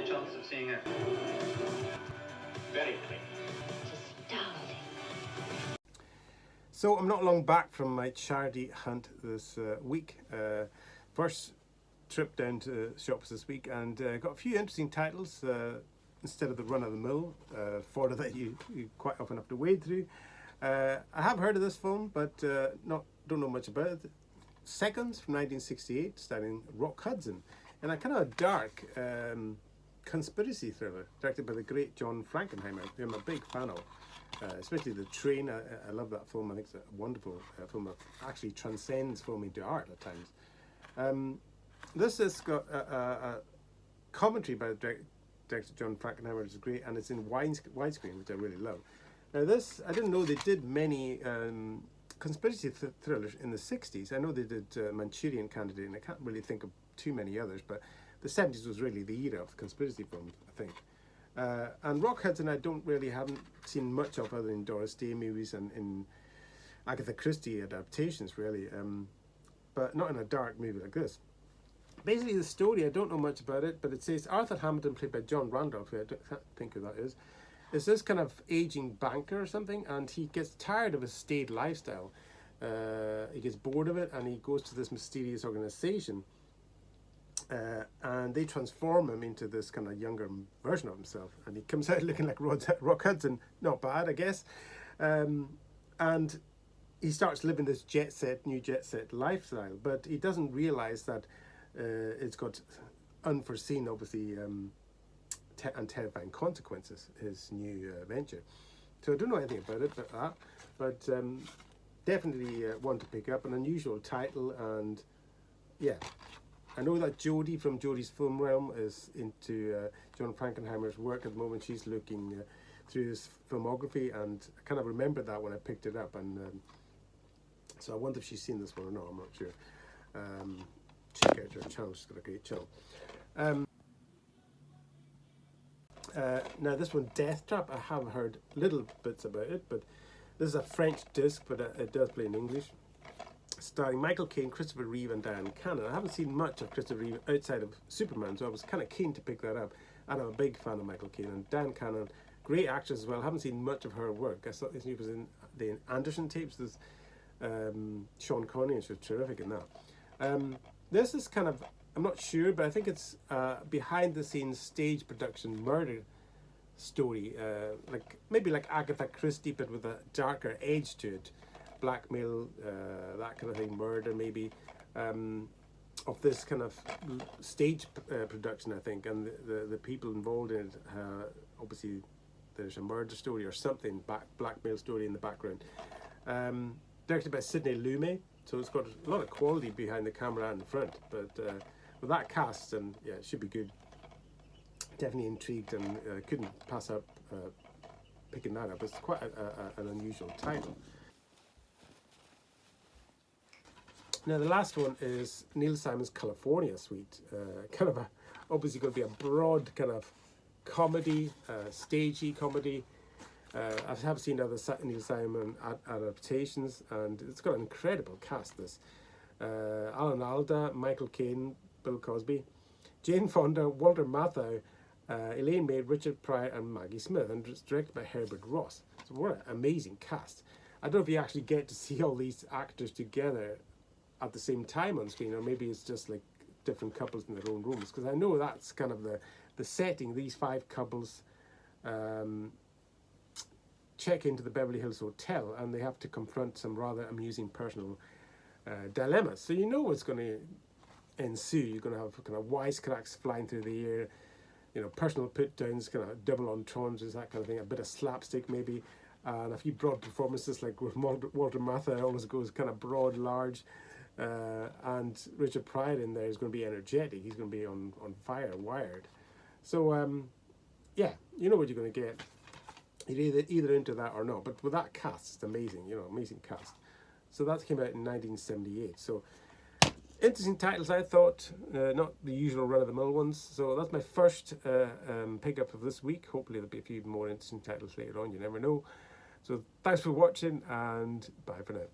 my chance of seeing her? Very clean. Astounding. So I'm not long back from my charity hunt this week. First trip down to shops this week, and got a few interesting titles instead of the run-of-the-mill fodder that you quite often have to wade through. I have heard of this film, but don't know much about it. Seconds from 1968, starring Hudson, and a kind of dark conspiracy thriller directed by the great John Frankenheimer, who I'm a big fan of. Especially The Train. I love that film. I think it's a wonderful film that actually transcends film into art at times. This has got a commentary by director John Frankenheimer, which is great, and it's in widescreen, which I really love. Now this, I didn't know they did many conspiracy thrillers in the 60s. I know they did Manchurian Candidate, and I can't really think of too many others, but the 70s was really the era of conspiracy films, I think. And Hudson I haven't seen much of other than Doris Day movies and in Agatha Christie adaptations really, but not in a dark movie like this. Basically the story, I don't know much about it, but it says Arthur Hamilton, played by John Randolph, who I can't think who that is this kind of aging banker or something, and he gets tired of his staid lifestyle. He gets bored of it, and he goes to this mysterious organization. And they transform him into this kind of younger version of himself, and he comes out looking like Rock Hudson. Not bad, I guess. And he starts living this new jet set lifestyle, but he doesn't realize that it's got unforeseen, obviously, and terrifying consequences, his new venture. So I don't know anything about it, but definitely one to pick up. An unusual title, and yeah. I know that Jodie from Jodie's Film Realm is into John Frankenheimer's work at the moment. She's looking through his filmography, and I kind of remembered that when I picked it up, and so I wonder if she's seen this one or not. I'm not sure. Check out her channel, she's got a great channel. Now this one, Death Trap, I have heard little bits about it, but this is a French disc, but it does play in English. Starring Michael Caine, Christopher Reeve and Dan Cannon. I haven't seen much of Christopher Reeve outside of Superman, so I was kind of keen to pick that up. And I'm a big fan of Michael Caine. And Dan Cannon, great actress as well. I haven't seen much of her work. I saw this was in the Anderson tapes. There's Sean Connery, and she was terrific in that. This is kind of, I'm not sure, but I think it's behind the scenes stage production murder story. Maybe like Agatha Christie, but with a darker edge to it. Blackmail, that kind of thing, murder maybe, of this kind of stage production, I think, and the people involved in it, obviously there's a murder story or something, blackmail story in the background. Directed by Sidney Lumet, so it's got a lot of quality behind the camera and in front, but with that cast, and yeah, it should be good. Definitely intrigued, and couldn't pass up picking that up. It's quite an unusual title. Now the last one is Neil Simon's California Suite. Kind of obviously going to be a broad kind of comedy, stagey comedy. I have seen other Neil Simon adaptations, and it's got an incredible cast. This Alan Alda, Michael Caine, Bill Cosby, Jane Fonda, Walter Matthau, Elaine May, Richard Pryor, and Maggie Smith, and it's directed by Herbert Ross. So what an amazing cast! I don't know if you actually get to see all these actors together at the same time on screen, or maybe it's just like different couples in their own rooms, because I know that's kind of the setting. These 5 couples check into the Beverly Hills Hotel, and they have to confront some rather amusing personal dilemmas. So you know what's going to ensue. You're going to have kind of wisecracks flying through the air, personal put-downs, kind of double entendres, that kind of thing, a bit of slapstick maybe, and a few broad performances, like with Walter Matthau always goes kind of broad, large, and Richard Pryor in there is going to be energetic. He's going to be on fire, wired. So yeah, you know what you're going to get. You're either into that or not. But with that cast, it's amazing. Amazing cast. So that came out in 1978. So interesting titles, I thought, not the usual run-of-the-mill ones. So that's my first pickup of this week. Hopefully there'll be a few more interesting titles later on. You never know. So thanks for watching, and bye for now.